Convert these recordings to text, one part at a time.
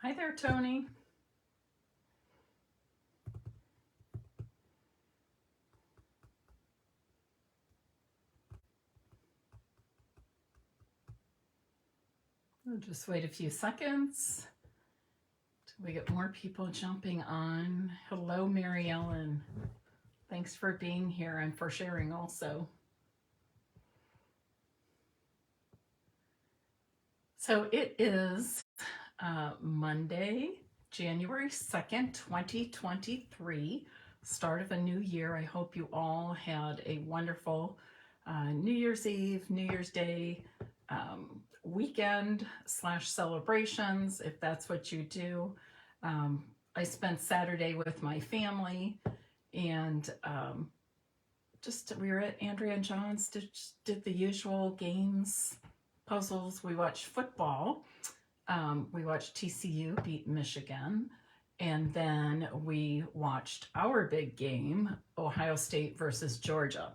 Hi there, Tony. We'll just wait a few seconds till we get more people jumping on. Hello, Mary Ellen. Thanks for being here and for sharing also. So it is Monday, January 2nd, 2023, start of a new year. I hope you all had a wonderful New Year's Eve, New Year's Day, weekend / celebrations, if that's what you do. I spent Saturday with my family, and we were at Andrea and John's, did the usual games, puzzles. We watched football. We watched TCU beat Michigan, and then we watched our big game, Ohio State versus Georgia.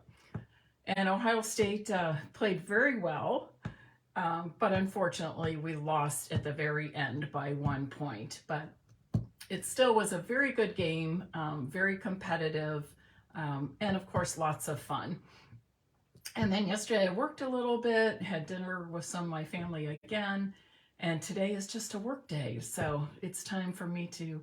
And Ohio State played very well, but unfortunately we lost at the very end by 1 point. But it still was a very good game, very competitive, and of course lots of fun. And then yesterday I worked a little bit, had dinner with some of my family again, and today is just a work day. So it's time for me to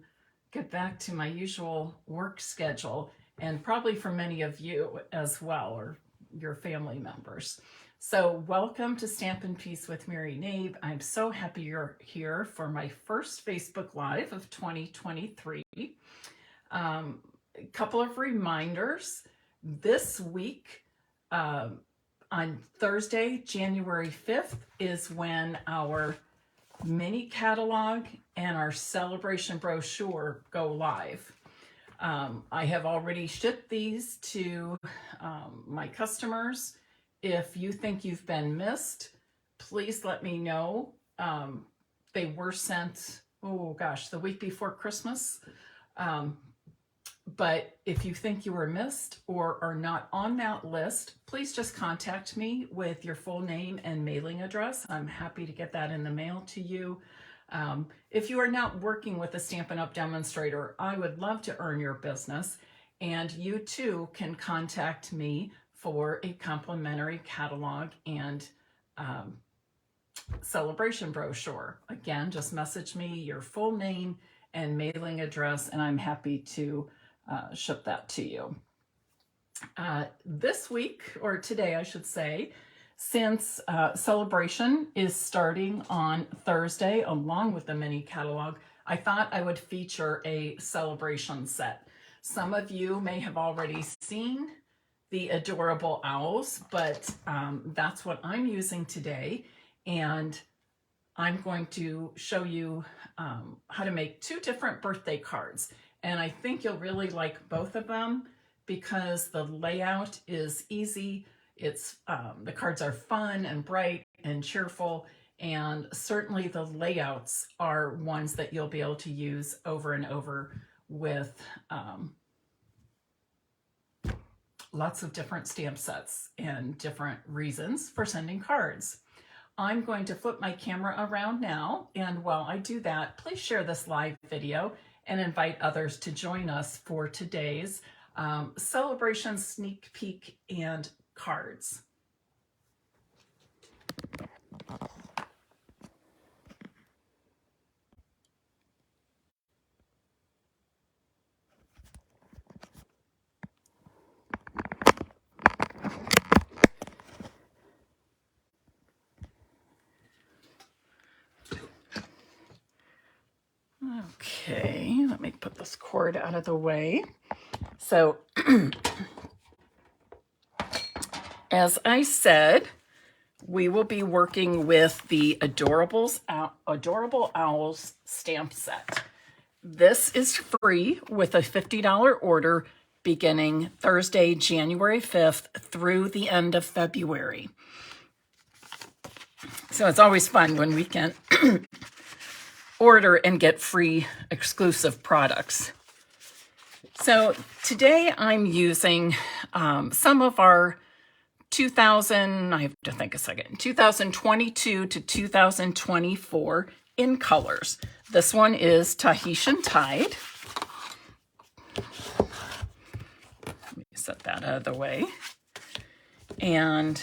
get back to my usual work schedule, and probably for many of you as well, or your family members. So welcome to Stampin' Peace with Mary Nabe. I'm so happy you're here for my first Facebook Live of 2023. A couple of reminders. This week, on Thursday, January 5th, is when our mini catalog and our celebration brochure go live. I have already shipped these to my customers. If you think you've been missed, please let me know. They were sent, the week before Christmas. But if you think you were missed or are not on that list, please just contact me with your full name and mailing address. I'm happy to get that in the mail to you. If you are not working with a Stampin' Up! Demonstrator, I would love to earn your business, and you too can contact me for a complimentary catalog and celebration brochure. Again, just message me your full name and mailing address, and I'm happy to ship that to you. This week, or today I should say, since celebration is starting on Thursday along with the mini catalog, I thought I would feature a celebration set. Some of you may have already seen the adorable owls, but that's what I'm using today. And I'm going to show you how to make 2 different birthday cards. And I think you'll really like both of them because the layout is easy. It's the cards are fun and bright and cheerful, and certainly the layouts are ones that you'll be able to use over and over with lots of different stamp sets and different reasons for sending cards. I'm going to flip my camera around now, and while I do that, please share this live video and invite others to join us for today's celebration sneak peek and cards. Okay, let me put this cord out of the way. So, as I said, we will be working with the Adorable Owls stamp set. This is free with a $50 order beginning Thursday, January 5th through the end of February. So it's always fun when we can order and get free exclusive products. So today I'm using some of our 2022 to 2024 in colors. This one is Tahitian Tide. Let me set that out of the way. And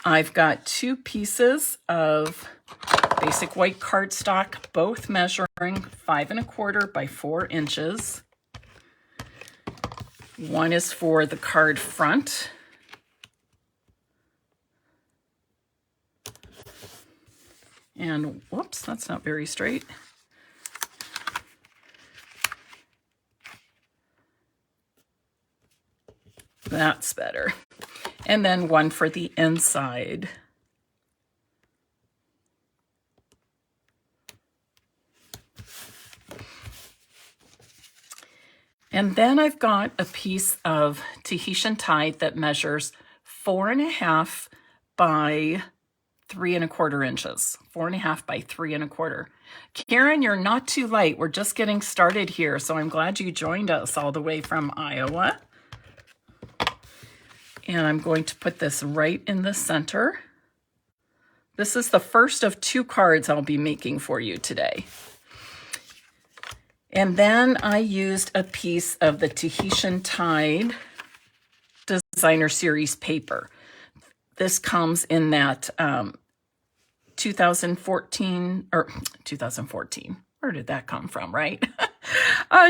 I've got 2 pieces of basic white cardstock, both measuring 5 1/4 by 4 inches. One is for the card front. And whoops, that's not very straight. That's better. And then one for the inside. And then I've got a piece of Tahitian Tide that measures 4 1/2 by 3 1/4 inches. 4 1/2 by 3 1/4. Karen, you're not too late. We're just getting started here, so I'm glad you joined us all the way from Iowa. And I'm going to put this right in the center. This is the first of 2 cards I'll be making for you today. And then I used a piece of the Tahitian Tide Designer Series paper. This comes in that 2014, or 2014, where did that come from, right?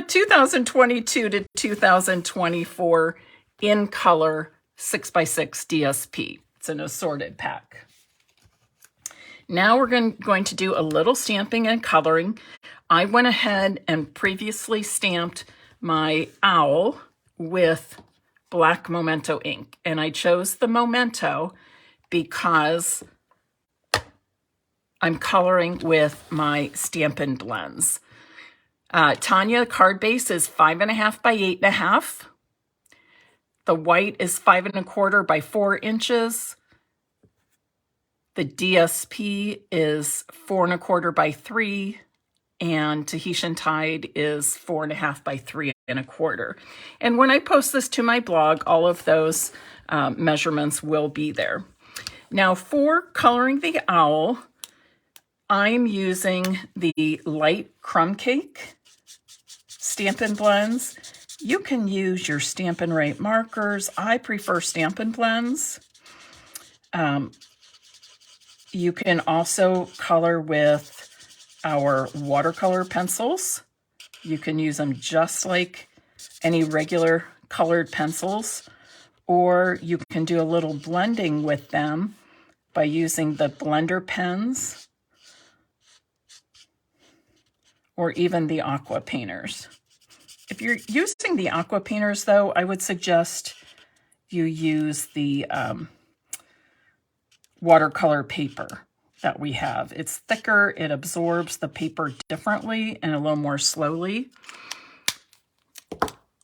2022 to 2024 in color 6x6 DSP. It's an assorted pack. Now we're going to do a little stamping and coloring. I went ahead and previously stamped my owl with black Memento ink, and I chose the Memento because I'm coloring with my Stampin' Blends. Tanya card base is 5 1/2 by 8 1/2. The white is 5 1/4 by 4 inches. The DSP is 4 1/4 by 3, and Tahitian Tide is 4 1/2 by 3 1/4. And when I post this to my blog, all of those measurements will be there. Now for coloring the owl, I'm using the light crumb cake Stampin' Blends. You can use your Stampin' Right markers. I prefer Stampin' Blends. You can also color with our watercolor pencils. You can use them just like any regular colored pencils, or you can do a little blending with them by using the blender pens or even the aqua painters. If you're using the aqua painters, though, I would suggest you use the watercolor paper that we have. It's thicker, it absorbs the paper differently and a little more slowly,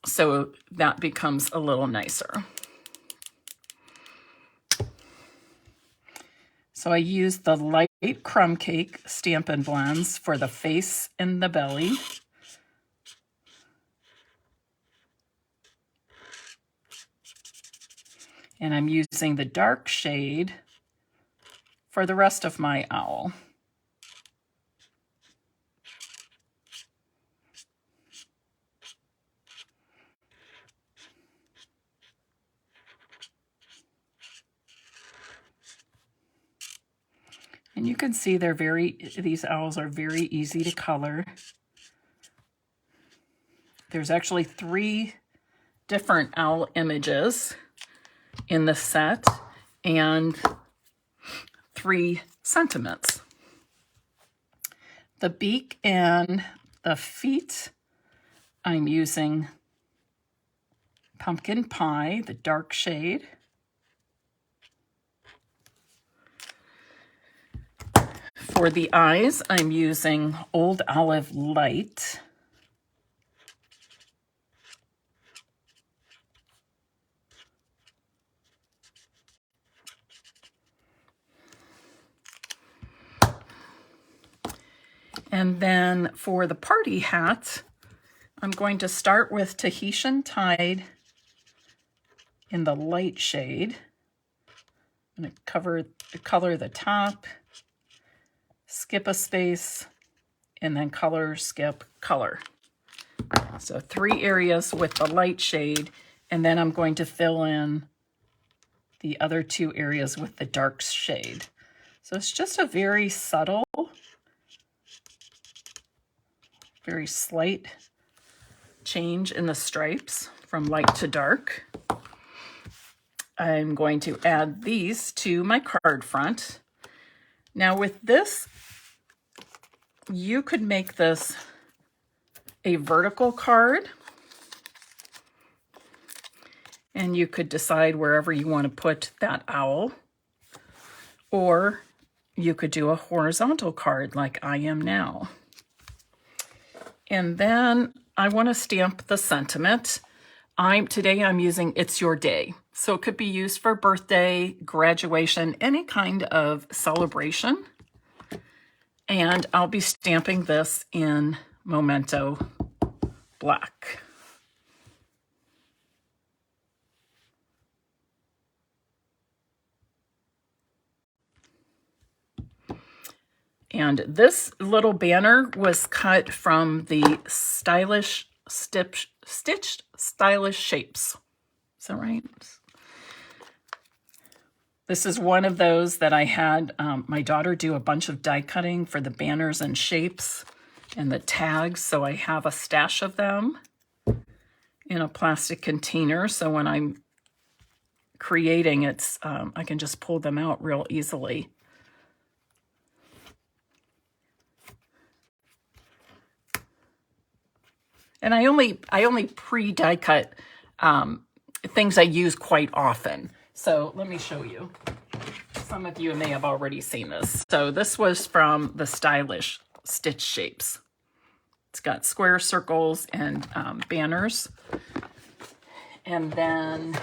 so that becomes a little nicer. So I used the light crumb cake Stampin' Blends for the face and the belly. And I'm using the dark shade for the rest of my owl. And you can see these owls are very easy to color. There's actually 3 different owl images in the set and 3 sentiments. The beak and the feet, I'm using Pumpkin Pie, the dark shade. For the eyes, I'm using Old Olive Light. And then for the party hat, I'm going to start with Tahitian Tide in the light shade. I'm going to color the top skip a space, and then color, skip, color. So 3 areas with the light shade, and then I'm going to fill in the other 2 areas with the dark shade. So it's just a very subtle, very slight change in the stripes from light to dark. I'm going to add these to my card front. Now with this, you could make this a vertical card, and you could decide wherever you want to put that owl, or you could do a horizontal card like I am now. And then I want to stamp the sentiment. Today I'm using It's Your Day. So it could be used for birthday, graduation, any kind of celebration. And I'll be stamping this in Memento Black. And this little banner was cut from the Stitched Stylish Shapes. Is that right? This is one of those that I had my daughter do a bunch of die cutting for the banners and shapes and the tags. So I have a stash of them in a plastic container. So when I'm creating, I can just pull them out real easily. And I only pre-die cut things I use quite often. So let me show you. Some of you may have already seen this. So this was from the Stylish Stitch Shapes. It's got square, circles, and banners. And then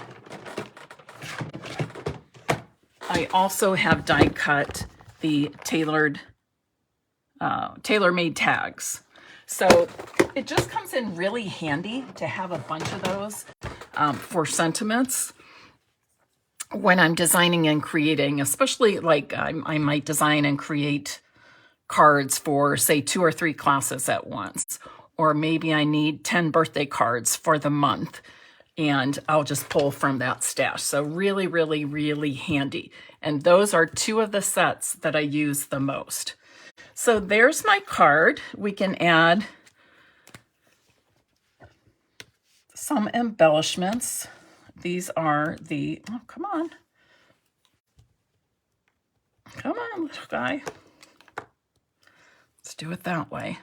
I also have die cut the tailor-made tags. So it just comes in really handy to have a bunch of those for sentiments when I'm designing and creating, especially like I might design and create cards for, say, 2 or 3 classes at once. Or maybe I need 10 birthday cards for the month, and I'll just pull from that stash. So really, really, really handy. And those are 2 of the sets that I use the most. So there's my card. We can add some embellishments. These are the, oh, come on, little guy. Let's do it that way.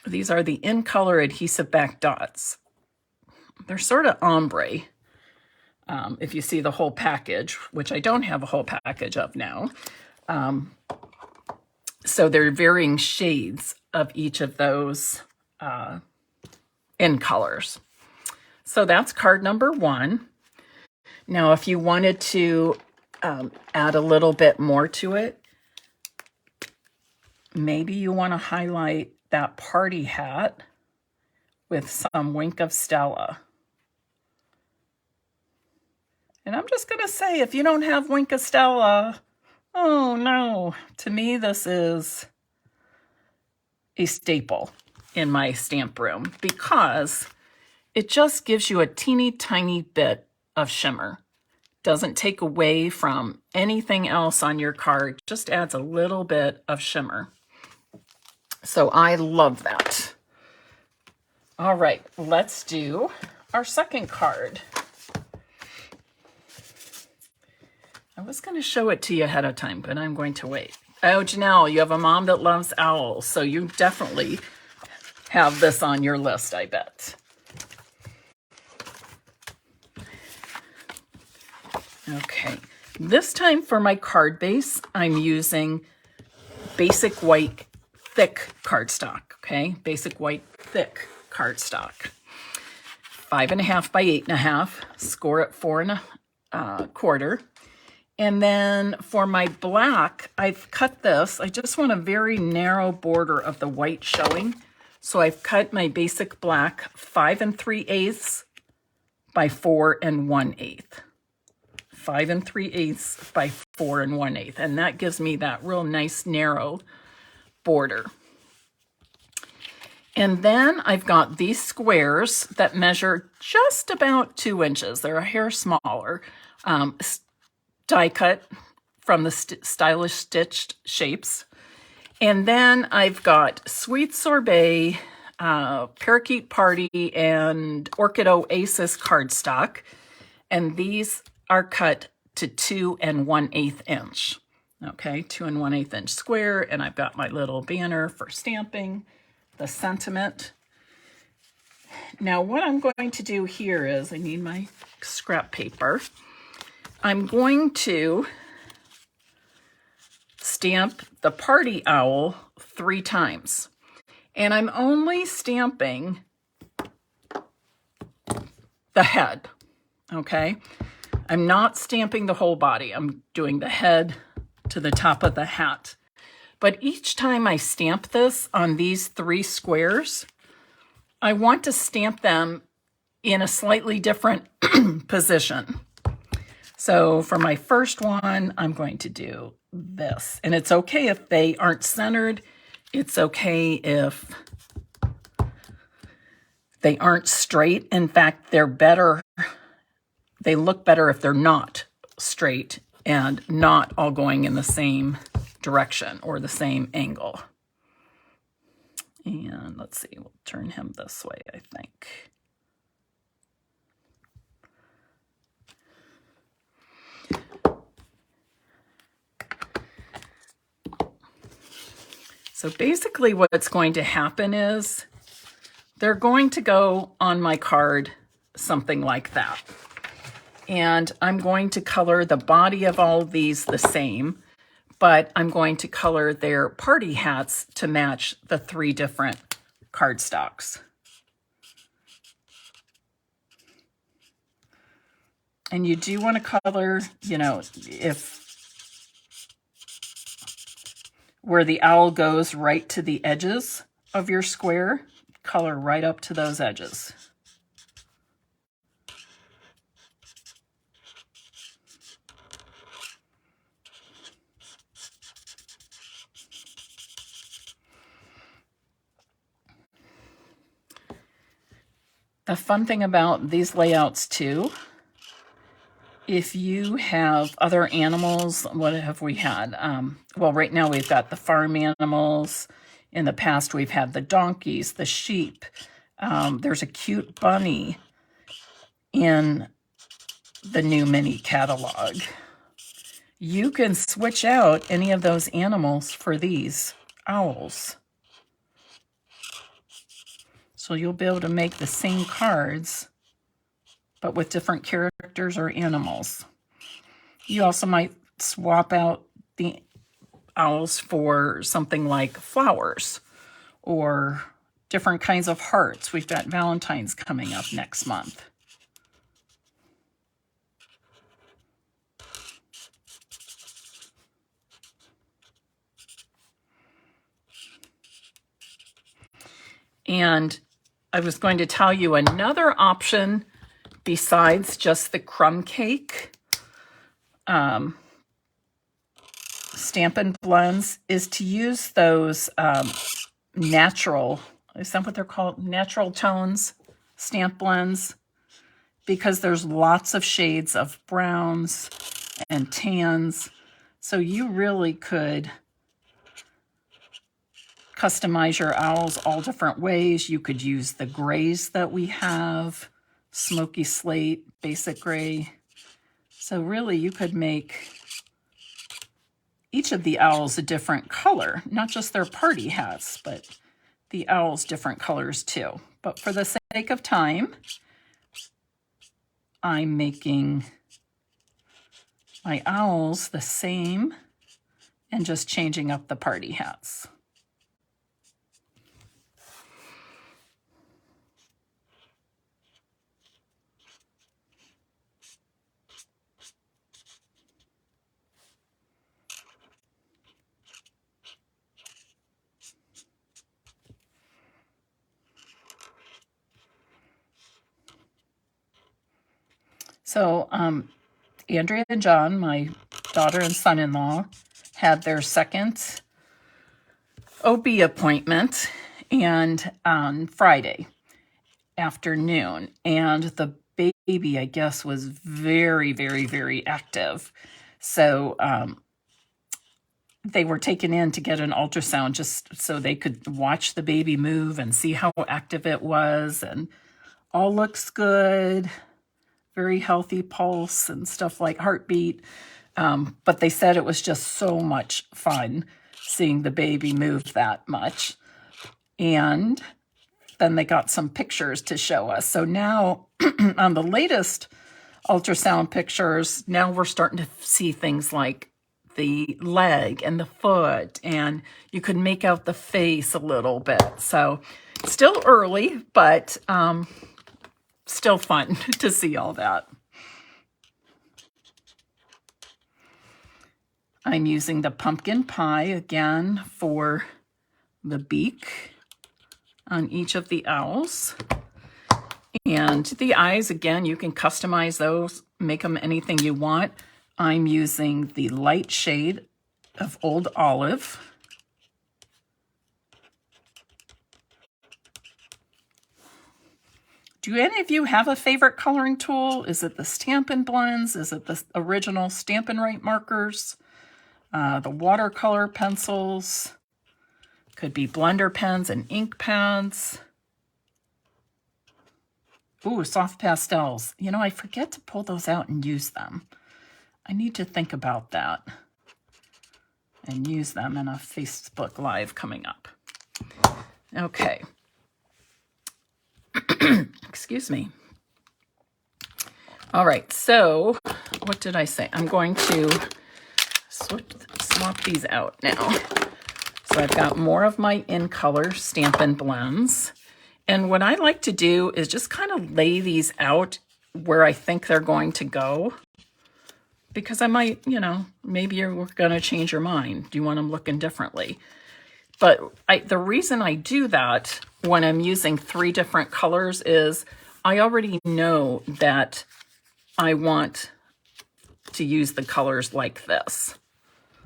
These are the in color adhesive back dots. They're sort of ombre. If you see the whole package, which I don't have a whole package of now. So they're varying shades of each of those in colors. So that's card number 1. Now, if you wanted to add a little bit more to it, maybe you want to highlight that party hat with some Wink of Stella. And I'm just going to say, if you don't have Wink of Stella, oh no, to me this is a staple in my stamp room because it just gives you a teeny tiny bit of shimmer. Doesn't take away from anything else on your card, just adds a little bit of shimmer. So I love that. All right, let's do our second card. I was going to show it to you ahead of time, but I'm going to wait. Oh, Janelle, you have a mom that loves owls, so you definitely have this on your list, I bet. Okay, this time for my card base, I'm using basic white thick cardstock, okay? Basic white thick cardstock. 5.5 by 8.5, score at 4 1/4. And then for my black, I've cut this. I just want a very narrow border of the white showing. So I've cut my basic black 5 3/8 by 4 1/8. 5 3/8 by 4 1/8. And that gives me that real nice narrow border. And then I've got these squares that measure just about 2 inches. They're a hair smaller. Die cut from the Stylish Stitched Shapes. And then I've got Sweet Sorbet, Parakeet Party, and Orchid Oasis cardstock. And these are cut to 2 1/8 inch. Okay, 2 1/8 inch square. And I've got my little banner for stamping the sentiment. Now what I'm going to do here is, I need my scrap paper. I'm going to stamp the party owl 3 times. And I'm only stamping the head, okay? I'm not stamping the whole body. I'm doing the head to the top of the hat. But each time I stamp this on these 3 squares, I want to stamp them in a slightly different position. So for my first one, I'm going to do this. And it's okay if they aren't centered. It's okay if they aren't straight. In fact, they're better. They look better if they're not straight and not all going in the same direction or the same angle. And let's see, we'll turn him this way, I think. So basically what's going to happen is they're going to go on my card something like that. And I'm going to color the body of all of these the same, but I'm going to color their party hats to match the 3 different cardstocks. And you do want to color, you know, if where the owl goes right to the edges of your square, color right up to those edges. The fun thing about these layouts too, if you have other animals, what have we had? Well, right now we've got the farm animals. In the past, we've had the donkeys, the sheep. There's a cute bunny in the new mini catalog. You can switch out any of those animals for these owls. So you'll be able to make the same cards, but with different characters or animals. You also might swap out the owls for something like flowers or different kinds of hearts. We've got Valentine's coming up next month. And I was going to tell you another option besides just the crumb cake Stampin' Blends is to use those natural, is that what they're called? Natural tones stamp blends, because there's lots of shades of browns and tans. So you really could customize your owls all different ways. You could use the grays that we have, smoky slate, basic gray. So really you could make each of the owls a different color, not just their party hats, but the owls different colors too. But for the sake of time, I'm making my owls the same and just changing up the party hats. So Andrea and John, my daughter and son-in-law, had their second OB appointment and on Friday afternoon, and the baby, I guess, was very, very, very active. So they were taken in to get an ultrasound just so they could watch the baby move and see how active it was, and all looks good, very healthy pulse and stuff like heartbeat. But they said it was just so much fun seeing the baby move that much. And then they got some pictures to show us. So now on the latest ultrasound pictures, now we're starting to see things like the leg and the foot, and you could make out the face a little bit. So still early, but still fun to see all that. I'm using the pumpkin pie again for the beak on each of the owls. And the eyes, again, you can customize those, make them anything you want. I'm using the light shade of Old Olive. Do any of you have a favorite coloring tool? Is it the Stampin' Blends? Is it the original Stampin' Right markers? The watercolor pencils? Could be blender pens and ink pads. Ooh, soft pastels. You know, I forget to pull those out and use them. I need to think about that and use them in a Facebook Live coming up. Okay. Excuse me. All right, so what did I say? I'm going to swap these out now. So I've got more of my in color Stampin' Blends. And what I like to do is just kind of lay these out where I think they're going to go. Because I might, you know, maybe you're going to change your mind. Do you want them looking differently? But the reason I do that when I'm using 3 different colors is I already know that I want to use the colors like this,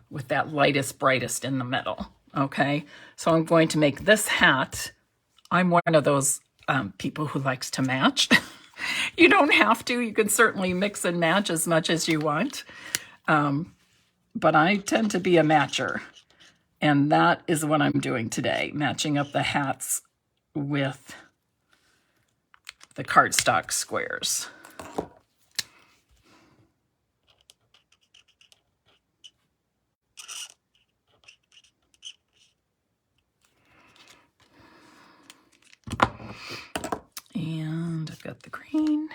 with that lightest, brightest in the middle, okay? So I'm going to make this hat. I'm one of those people who likes to match. You don't have to. You can certainly mix and match as much as you want. But I tend to be a matcher. And that is what I'm doing today, matching up the hats with the cardstock squares. And I've got the green.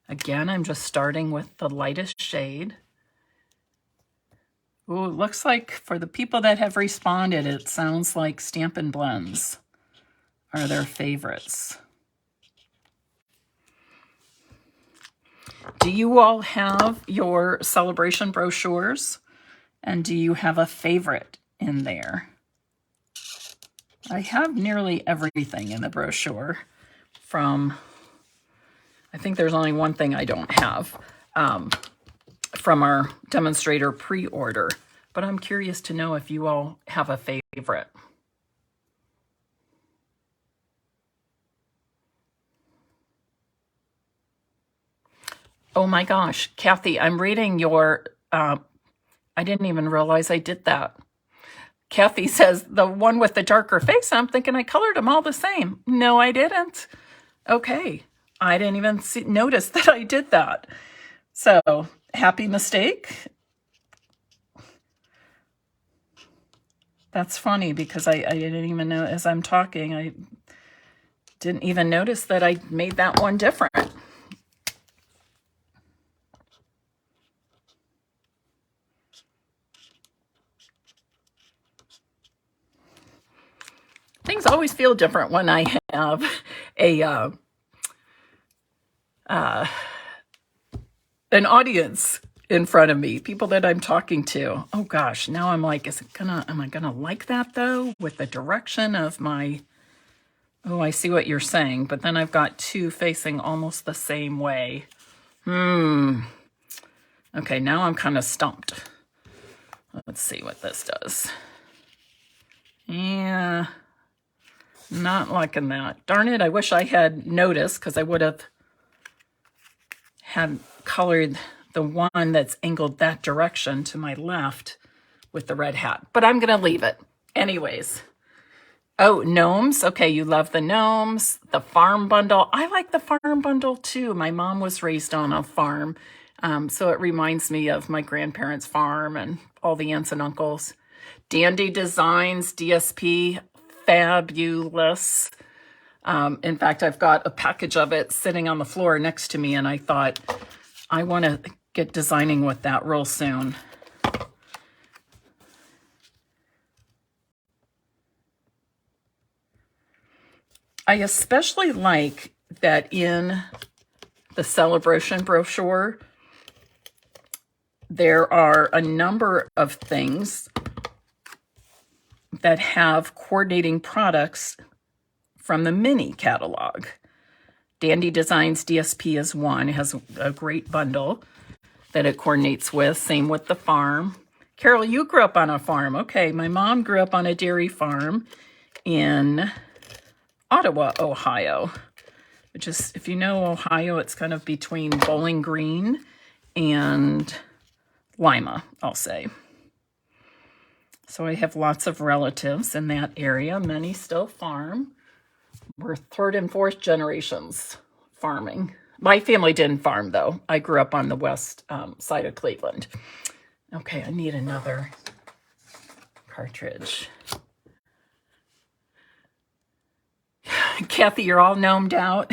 Again, I'm just starting with the lightest shade. Ooh, it looks like for the people that have responded, it sounds like Stampin' Blends are their favorites. Do you all have your celebration brochures? And do you have a favorite in there? I have nearly everything in the brochure from, I think there's only one thing I don't have, from our demonstrator pre-order, but I'm curious to know if you all have a favorite. Oh my gosh, Kathy, I'm reading your, I didn't even realize I did that. Kathy says the one with the darker face, I'm thinking I colored them all the same. No, I didn't. Okay, I didn't even notice that I did that. So, happy mistake. That's funny because I didn't even know, as I'm talking, I didn't even notice that I made that one different. Things always feel different when I have an audience in front of me, people that I'm talking to. Oh gosh, now I'm like, am I gonna like that though? With the direction of my, oh, I see what you're saying, but then I've got 2 facing almost the same way. Okay, now I'm kind of stumped. Let's see what this does. Yeah, not liking that. Darn it, I wish I had noticed, because I would have had colored the one that's angled that direction to my left with the red hat. But I'm going to leave it. Anyways. Oh, gnomes. Okay, you love the gnomes. The farm bundle. I like the farm bundle too. My mom was raised on a farm. So it reminds me of my grandparents' farm and all the aunts and uncles. Dandy Designs, DSP, fabulous. In fact, I've got a package of it sitting on the floor next to me, and I thought I want to get designing with that real soon. I especially like that in the celebration brochure, there are a number of things that have coordinating products from the mini catalog. Dandy Designs DSP is one. It has a great bundle that it coordinates with. Same with the farm. Carol, you grew up on a farm. Okay, my mom grew up on a dairy farm in Ottawa, Ohio, which is, if you know Ohio, it's kind of between Bowling Green and Lima, I'll say. So I have lots of relatives in that area. Many still farm. We're third and fourth generations farming. My family didn't farm, though. I grew up on the west side of Cleveland. Okay, I need another cartridge. Kathy, you're all gnomed out.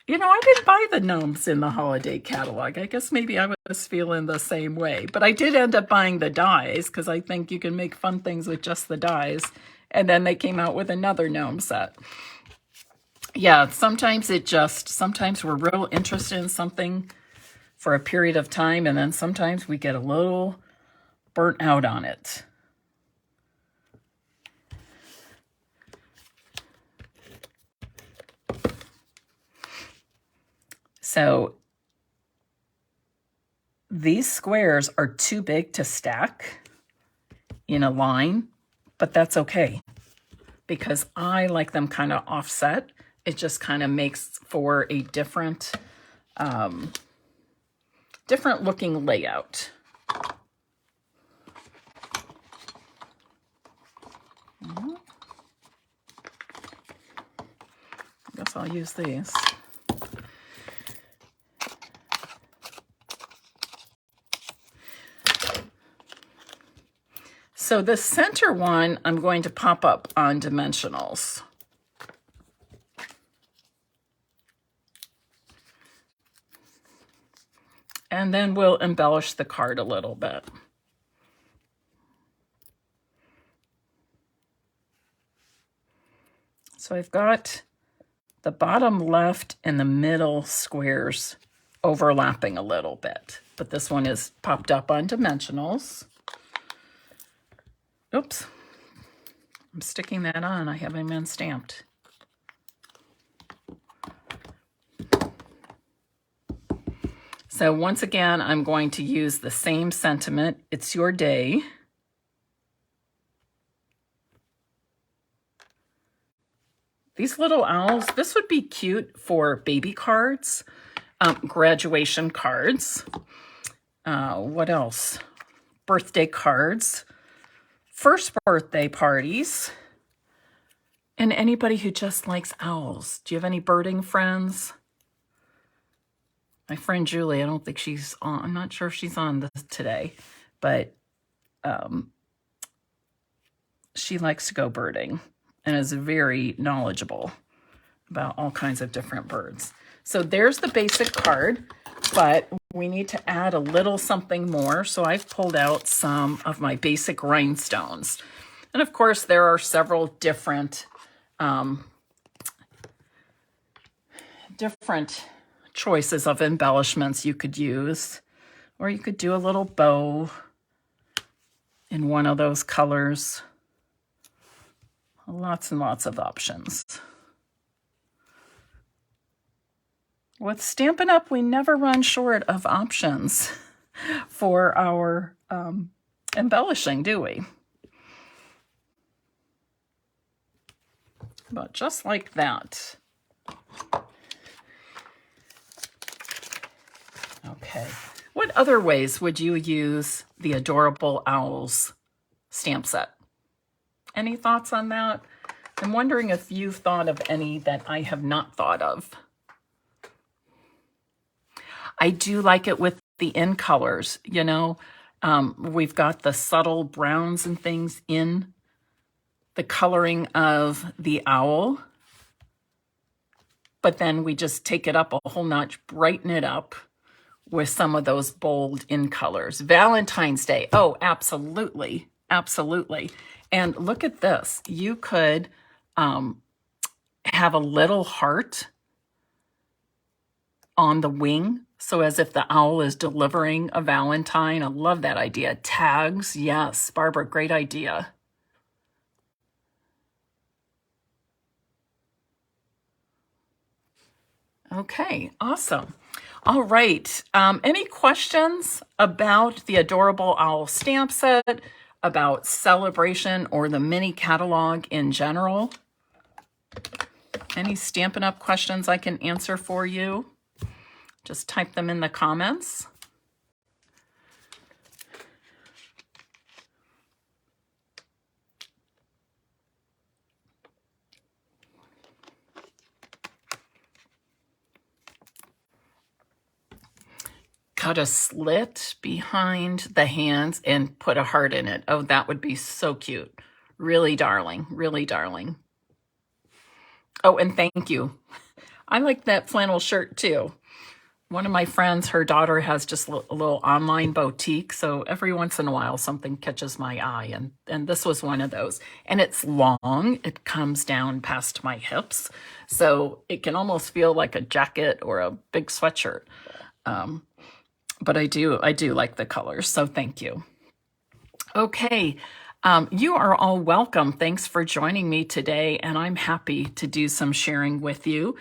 You know, I didn't buy the gnomes in the holiday catalog. I guess maybe I was feeling the same way. But I did end up buying the dies because I think you can make fun things with just the dies. And then they came out with another gnome set. Yeah, sometimes we're real interested in something for a period of time, and then sometimes we get a little burnt out on it. So these squares are too big to stack in a line, but that's okay because I like them kind of offset. It just kind of makes for a different looking layout. I guess I'll use these. So the center one, I'm going to pop up on dimensionals. And then we'll embellish the card a little bit. So I've got the bottom left and the middle squares overlapping a little bit, but this one is popped up on dimensionals. Oops, I'm sticking that on. I haven't been stamped. So once again, I'm going to use the same sentiment. It's your day. These little owls, this would be cute for baby cards, graduation cards. What else? Birthday cards. First birthday parties, and anybody who just likes owls. Do you have any birding friends? My friend Julie, I don't think she's on. I'm not sure if she's on this today, but she likes to go birding and is very knowledgeable about all kinds of different birds. So there's the basic card, but we need to add a little something more. So I've pulled out some of my basic rhinestones. And of course, there are several different choices of embellishments you could use. Or you could do a little bow in one of those colors. Lots and lots of options. With Stampin' Up, we never run short of options for our embellishing, do we? But just like that. Okay. What other ways would you use the Adorable Owls stamp set? Any thoughts on that? I'm wondering if you've thought of any that I have not thought of. I do like it with the in colors, you know. We've got the subtle browns and things in the coloring of the owl. But then we just take it up a whole notch, brighten it up with some of those bold in colors. Valentine's Day. Oh, absolutely. Absolutely. And look at this. You could have a little heart on the wing, so as if the owl is delivering a Valentine. I love that idea. Tags, yes. Barbara, great idea. Okay, awesome. All right. Any questions about the Adorable Owl stamp set, about Celebration, or the mini catalog in general? Any Stampin' Up questions I can answer for you? Just type them in the comments. Cut a slit behind the hands and put a heart in it. Oh, that would be so cute. Really darling, really darling. Oh, and thank you. I like that flannel shirt too. One of my friends, her daughter has just a little online boutique, so every once in a while something catches my eye, and this was one of those. And it's long, it comes down past my hips, so it can almost feel like a jacket or a big sweatshirt. But I do like the colors, so thank you. Okay, you are all welcome. Thanks for joining me today, and I'm happy to do some sharing with you.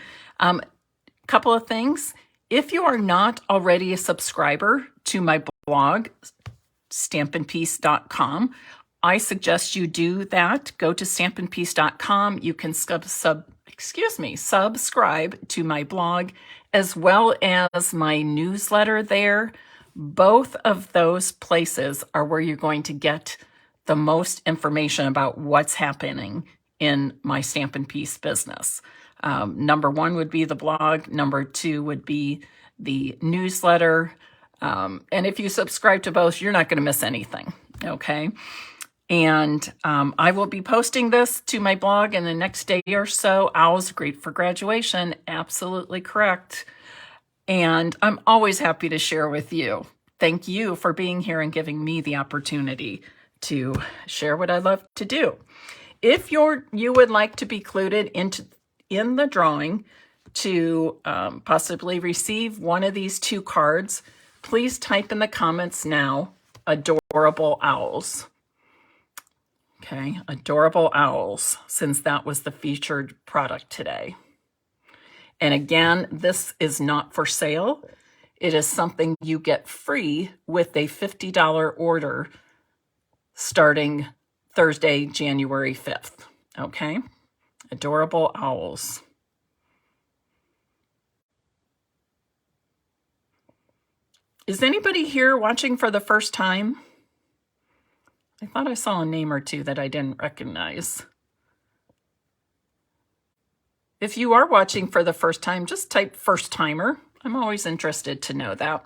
Couple of things. If you are not already a subscriber to my blog, stampinpeace.com, I suggest you do that. Go to stampinpeace.com. You can subscribe to my blog as well as my newsletter there. Both of those places are where you're going to get the most information about what's happening in my Stampin' Piece business. Number one would be the blog. Number two would be the newsletter. And if you subscribe to both, you're not going to miss anything. Okay. And I will be posting this to my blog in the next day or so. Owls great for graduation. Absolutely correct. And I'm always happy to share with you. Thank you for being here and giving me the opportunity to share what I love to do. If you would like to be included in the drawing to possibly receive one of these two cards, please type in the comments now, Adorable Owls. Okay, Adorable Owls, since that was the featured product today. And again, this is not for sale. It is something you get free with a $50 order starting Thursday, January 5th. Okay, Adorable Owls. Is anybody here watching for the first time? I thought I saw a name or two that I didn't recognize. If you are watching for the first time, just type first timer. I'm always interested to know that.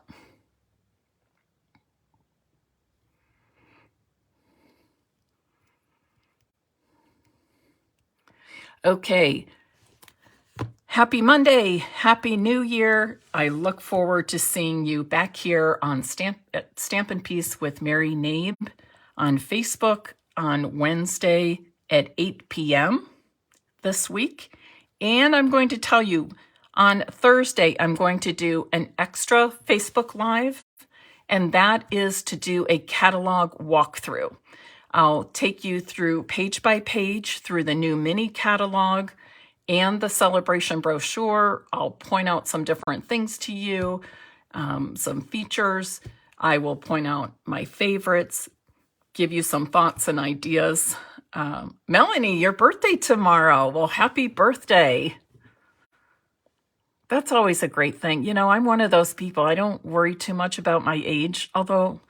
Okay. Happy Monday. Happy New Year. I look forward to seeing you back here on Stampin' Piece with Mary Nabe on Facebook on Wednesday at 8 p.m. this week. And I'm going to tell you, on Thursday, I'm going to do an extra Facebook Live, and that is to do a catalog walkthrough. I'll take you through page by page through the new mini catalog and the celebration brochure. I'll point out some different things to you, some features. I will point out my favorites, give you some thoughts and ideas. Melanie, your birthday tomorrow. Well, happy birthday. That's always a great thing. You know, I'm one of those people, I don't worry too much about my age, although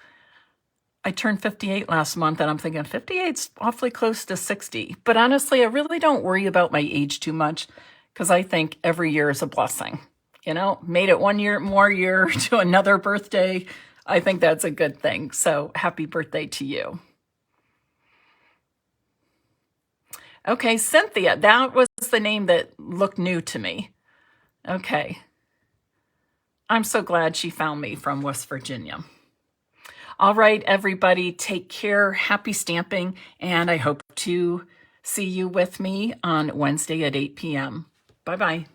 I turned 58 last month and I'm thinking 58's awfully close to 60. But honestly, I really don't worry about my age too much because I think every year is a blessing. You know, made it one year to another birthday. I think that's a good thing. So happy birthday to you. Okay, Cynthia, that was the name that looked new to me. Okay. I'm so glad she found me from West Virginia. All right, everybody, take care. Happy stamping. And I hope to see you with me on Wednesday at 8 p.m. Bye-bye.